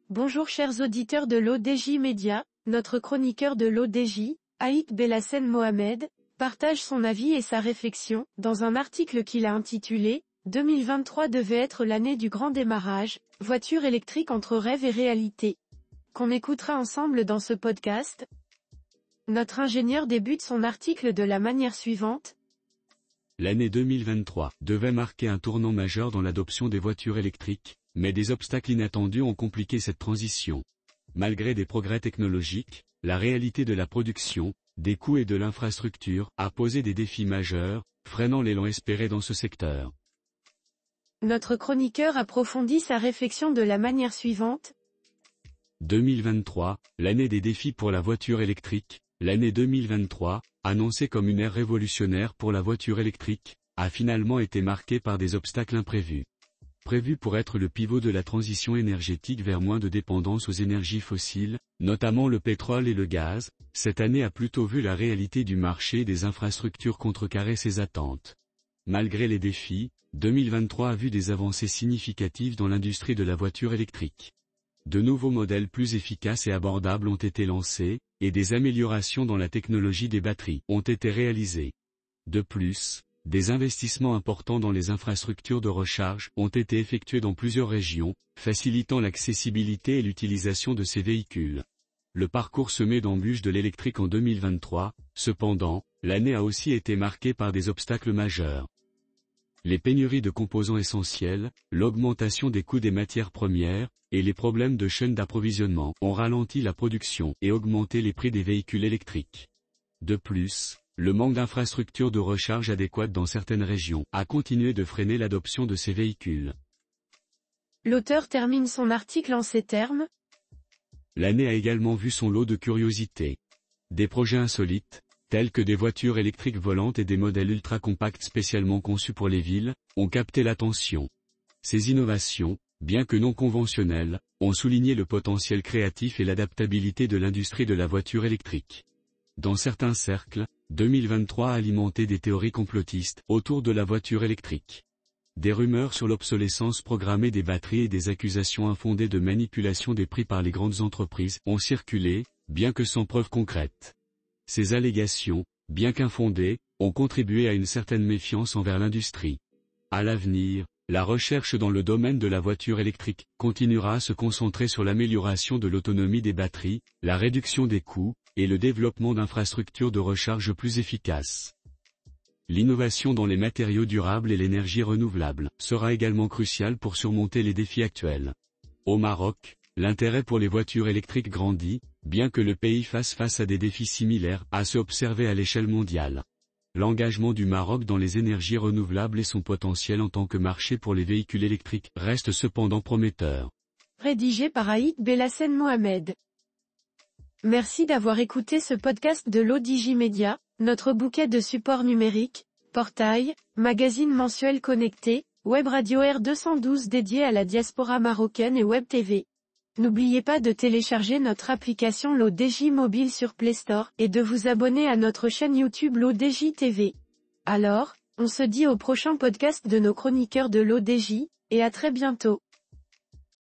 Bonjour chers auditeurs de l'ODJ Média, notre chroniqueur de l'ODJ, Aït Belhassen Mohamed, partage son avis et sa réflexion, dans un article qu'il a intitulé « 2023 devait être l'année du grand démarrage, voiture électrique entre rêve et réalité », qu'on écoutera ensemble dans ce podcast. Notre ingénieur débute son article de la manière suivante. L'année 2023 devait marquer un tournant majeur dans l'adoption des voitures électriques, mais des obstacles inattendus ont compliqué cette transition. Malgré des progrès technologiques, la réalité de la production, des coûts et de l'infrastructure a posé des défis majeurs, freinant l'élan espéré dans ce secteur. Notre chroniqueur approfondit sa réflexion de la manière suivante. 2023, l'année des défis pour la voiture électrique. L'année 2023, annoncée comme une ère révolutionnaire pour la voiture électrique, a finalement été marquée par des obstacles imprévus. Prévue pour être le pivot de la transition énergétique vers moins de dépendance aux énergies fossiles, notamment le pétrole et le gaz, cette année a plutôt vu la réalité du marché et des infrastructures contrecarrer ses attentes. Malgré les défis, 2023 a vu des avancées significatives dans l'industrie de la voiture électrique. De nouveaux modèles plus efficaces et abordables ont été lancés, et des améliorations dans la technologie des batteries ont été réalisées. De plus, des investissements importants dans les infrastructures de recharge ont été effectués dans plusieurs régions, facilitant l'accessibilité et l'utilisation de ces véhicules. Le parcours semé d'embûches de l'électrique en 2023, cependant, l'année a aussi été marquée par des obstacles majeurs. Les pénuries de composants essentiels, l'augmentation des coûts des matières premières, et les problèmes de chaîne d'approvisionnement ont ralenti la production et augmenté les prix des véhicules électriques. De plus, le manque d'infrastructures de recharge adéquates dans certaines régions a continué de freiner l'adoption de ces véhicules. L'auteur termine son article en ces termes. L'année a également vu son lot de curiosités. Des projets insolites, tels que des voitures électriques volantes et des modèles ultra compacts spécialement conçus pour les villes, ont capté l'attention. Ces innovations, bien que non conventionnelles, ont souligné le potentiel créatif et l'adaptabilité de l'industrie de la voiture électrique. Dans certains cercles, 2023 a alimenté des théories complotistes autour de la voiture électrique. Des rumeurs sur l'obsolescence programmée des batteries et des accusations infondées de manipulation des prix par les grandes entreprises ont circulé, bien que sans preuve concrète. Ces allégations, bien qu'infondées, ont contribué à une certaine méfiance envers l'industrie. À l'avenir, la recherche dans le domaine de la voiture électrique continuera à se concentrer sur l'amélioration de l'autonomie des batteries, la réduction des coûts, et le développement d'infrastructures de recharge plus efficaces. L'innovation dans les matériaux durables et l'énergie renouvelable sera également cruciale pour surmonter les défis actuels. Au Maroc, l'intérêt pour les voitures électriques grandit, bien que le pays fasse face à des défis similaires à ceux observés à l'échelle mondiale. L'engagement du Maroc dans les énergies renouvelables et son potentiel en tant que marché pour les véhicules électriques reste cependant prometteur. Rédigé par Aït Belhassen Mohamed. Merci d'avoir écouté ce podcast de l'ODJ Média, notre bouquet de supports numériques, portail, magazine mensuel connecté, web radio R212 dédié à la diaspora marocaine et web TV. N'oubliez pas de télécharger notre application l'ODJ Mobile sur Play Store et de vous abonner à notre chaîne YouTube l'ODJ TV. Alors, on se dit au prochain podcast de nos chroniqueurs de l'ODJ, et à très bientôt.